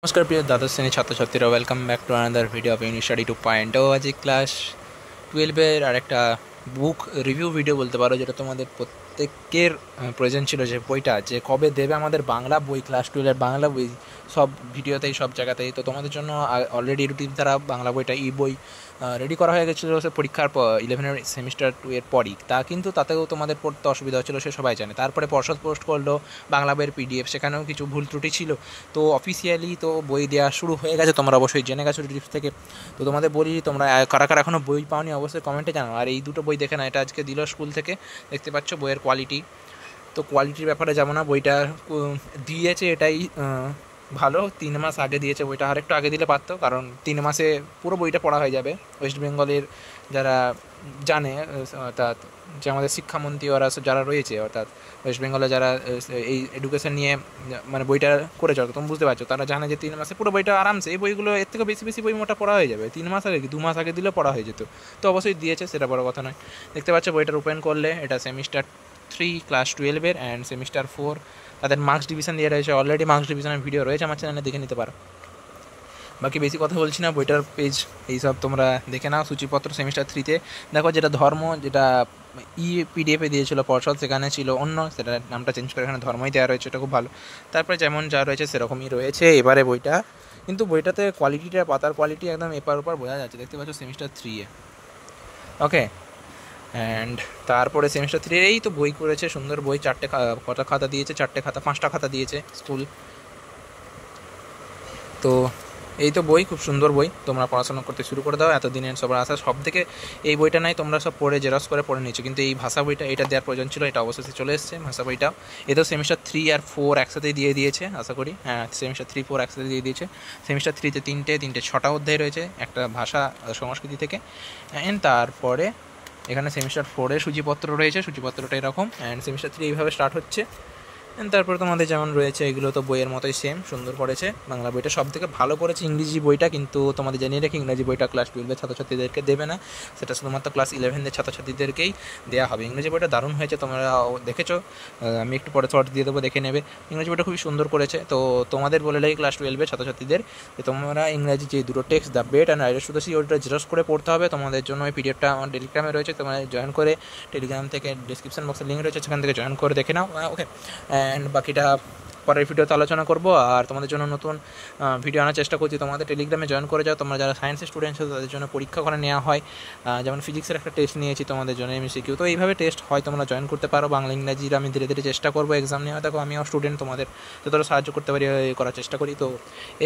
नमस्कार प्रिय द्वादश श्रेणी छात्र छात्रीरा welcome back to another video of unit study 2.0 आज क्लास 12 और एक बुक रिव्यू भिडियो बोलते पारो जेटा तुम्हारे प्रत्येकेर प्रयोजन छिलो जे बोईटा जे कबे देबे आमादेर बांगला बोई क्लास 12 बांगला बोई सब भिडियोतेई सब जायगातेई तो तुम्हादेर जोन्नो अलरेडी यूट्यूब द्वारा बांगला बोईटा इ बोई रेडी करा हये गेछिलो परीक्षार 11 सेमिस्टार 2 एर परई ता किन्तु तातेও তোমাদের পড়তে অসুবিধা হচ্ছিল সে সবাই জানে। তারপরে পর্ষদ পোস্ট করলো বাংলা বইয়ের পিডিএফ, সেখানেও কিছু ভুল ত্রুটি ছিল। তো অফিসিয়ালি তো বই দেওয়া শুরু হয়ে গেছে, তোমরা অবশ্যই জেনে গেছো টিপস থেকে। তো তোমাদের বলি তোমরা কারা কারা এখনও বই পাওনি অবশ্যই কমেন্টে জানাও। আর এই দুটো বই দেখে না, এটা আজকে দিল স্কুল থেকে, দেখতে পাচ্ছ বইয়ের কোয়ালিটি। তো কোয়ালিটির ব্যাপারে যাবো না, বইটা দিয়েছে এটাই ভালো। 3 মাস আগে দিয়েছে বইটা, আর একটু আগে দিলে পারতো, কারণ 3 মাসে পুরো বইটা পড়া হয়ে যাবে। ওয়েস্ট বেঙ্গলের যারা জানে, অর্থাৎ যে আমাদের শিক্ষামন্ত্রী ওরা যারা রয়েছে, অর্থাৎ ওয়েস্ট বেঙ্গলে যারা এই এডুকেশন নিয়ে মানে বইটা করে চলো, তুমি বুঝতে পারছো, তারা জানে যে 3 মাসে পুরো বইটা আরামসে, এই বইগুলো এর থেকে বেশি বেশি বই মোটা পড়া হয়ে যাবে। 3 মাস আগে কি 2 মাস আগে দিলেও পড়া হয়ে যেত। তো অবশ্যই দিয়েছে, সেটা বড় কথা নয়। দেখতে পাচ্ছ বইটার ওপেন করলে এটা সেমিস্টার 3 ক্লাস 12 অ্যান্ড সেমিস্টার 4 তাদের মার্কস ডিভিশন দিয়ে রয়েছে। অলরেডি মার্কস ডিভিশনের ভিডিও রয়েছে আমার চ্যানেলে, দেখে নিতে পারো। বাকি বেশি কথা বলছি না, বইটার পেজ এইসব তোমরা দেখে নাও। সূচিপত্র সেমিস্টার 3তে দেখো, যেটা ধর্ম, যেটা পিডিএফে দিয়েছিল পর্ষদ, সেখানে ছিল অন্য, সেটা নামটা চেঞ্জ করে এখানে ধর্মই দেওয়া রয়েছে, এটা খুব ভালো। তারপরে যেমন যা রয়েছে সেরকমই রয়েছে এবারে বইটা, কিন্তু বইটাতে কোয়ালিটিটা, পাতার কোয়ালিটি একদম এপার ওপার বোঝা যাচ্ছে, দেখতে পাচ্ছ সেমিস্টার 3-এ। ওকে, অ্যান্ড তারপরে সেমিস্টার 3 এই তো বই করেছে, সুন্দর বই। 4টে কটা খাতা দিয়েছে, 4টে খাতা, 5টা খাতা দিয়েছে স্কুল। তো এই তো বই, খুব সুন্দর বই, তোমরা পড়াশোনা করতে শুরু করে দাও। এতদিনের সবার আশা, সব থেকে এই বইটা নাই, তোমরা সব পড়ে জেরক্স করে পড়ে নিচ্ছ, কিন্তু এই ভাষা বইটা এটা দেওয়ার প্রয়োজন ছিল, এটা অবশেষে চলে এসেছে ভাষা বইটা। এতেও সেমিস্টার 3 আর 4 একসাথেই দিয়ে দিয়েছে আশা করি। হ্যাঁ, সেমিস্টার 3, 4 একসাথে দিয়ে দিয়েছে। সেমিস্টার 3-তে 6টা অধ্যায় রয়েছে, একটা ভাষা সংস্কৃতি থেকে। অ্যান্ড তারপরে এখানে সেমিস্টার 4-এর সূচিপত্র রয়েছে, সূচিপত্রটা এরকম। অ্যান্ড সেমিস্টার 3 এইভাবে স্টার্ট হচ্ছে। তারপরে তোমাদের যেমন রয়েছে এগুলো তো বইয়ের মতোই সেম, সুন্দর করেছে। বাংলা বইটা সব থেকে ভালো করেছে ইংরেজি বইটা, কিন্তু তোমাদের জানিয়ে রাখি ইংরেজি বইটা ক্লাস 12-এর ছাত্রছাত্রীদেরকে দেবে না, সেটা শুধুমাত্র ক্লাস 11-এর ছাত্রছাত্রীদেরকেই দেওয়া হবে। ইংরেজি বইটা দারুণ হয়েছে, তোমরা দেখেছো, আমি একটু পরে শর্ট দিয়ে দেবো, দেখে নেবে। ইংরেজি বইটা খুবই সুন্দর করেছে। তো তোমাদের বলে লাগে ক্লাস 12-এর ছাত্রছাত্রীদের যে তোমরা ইংরেজি যে দুটো text, the bed and Irish ওটা জেরক্স করে পড়তে হবে। তোমাদের জন্য ওই পিডিএফটা আমার টেলিগ্রামে রয়েছে, তোমরা জয়েন করে, টেলিগ্রাম থেকে ডিসক্রিপশন বক্সে লিঙ্ক রয়েছে, সেখান থেকে জয়েন করে দেখে নাও। ওকে, অ্যান্ড বাকিটা পরের ভিডিওতে আলোচনা করবো। আর তোমাদের জন্য নতুন ভিডিও আনার চেষ্টা করছি, তোমাদের টেলিগ্রামে জয়েন করে যাও। তোমরা যারা সায়েন্সের স্টুডেন্টস আছে তাদের জন্য পরীক্ষা করে নেওয়া হয়, যেমন ফিজিক্সের একটা টেস্ট নিয়েছি তোমাদের জন্য, এমসিকিউ। তো এইভাবে টেস্ট হয়, তোমরা জয়েন করতে পারো। বাংলা ইংরাজির আমি ধীরে ধীরে চেষ্টা করবো এক্সাম নেওয়া। দেখো আমিও স্টুডেন্ট, তোমাদের যতটা সাহায্য করতে পারি করার চেষ্টা করি। তো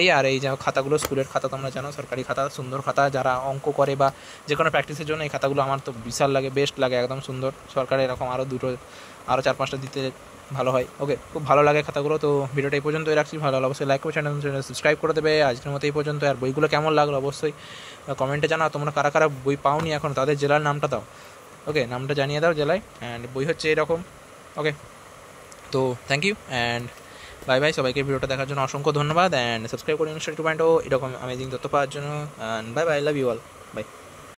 এই আর এই যে খাতাগুলো, স্কুলের খাতা, তোমরা জানো সরকারি খাতা, সুন্দর খাতা, যারা অঙ্ক করে বা যে কোনো প্র্যাকটিসের জন্য এই খাতাগুলো আমার তো বিশাল লাগে, বেস্ট লাগে, একদম সুন্দর। সরকার এরকম আরও 4-5টা দিতে ভালো হয়। ওকে, খুব ভালো লাগে খাতাগুলো। তো ভিডিওটা এই পর্যন্তই রাখছি, ভালো হলে অবশ্যই লাইক করে চ্যানেল সাবস্ক্রাইব করে দেবে। আজকের মতো এই পর্যন্ত। আর বইগুলো কেমন লাগলো অবশ্যই কমেন্টে জানাও। তোমরা কারা কারা বই পাওনি এখন, তাদের জেলার নামটা দাও। ওকে, নামটা জানিয়ে দাও জেলায়। অ্যান্ড বই হচ্ছে এরকম। ওকে, তো thank you and bye bye. সবাইকে ভিডিওটা দেখার জন্য অসংখ্য ধন্যবাদ। অ্যান্ড সাবস্ক্রাইব করে ইউনিট 2.0 এরকম অ্যামেজিং তথ্য পাওয়ার জন্য। And bye bye, love you all.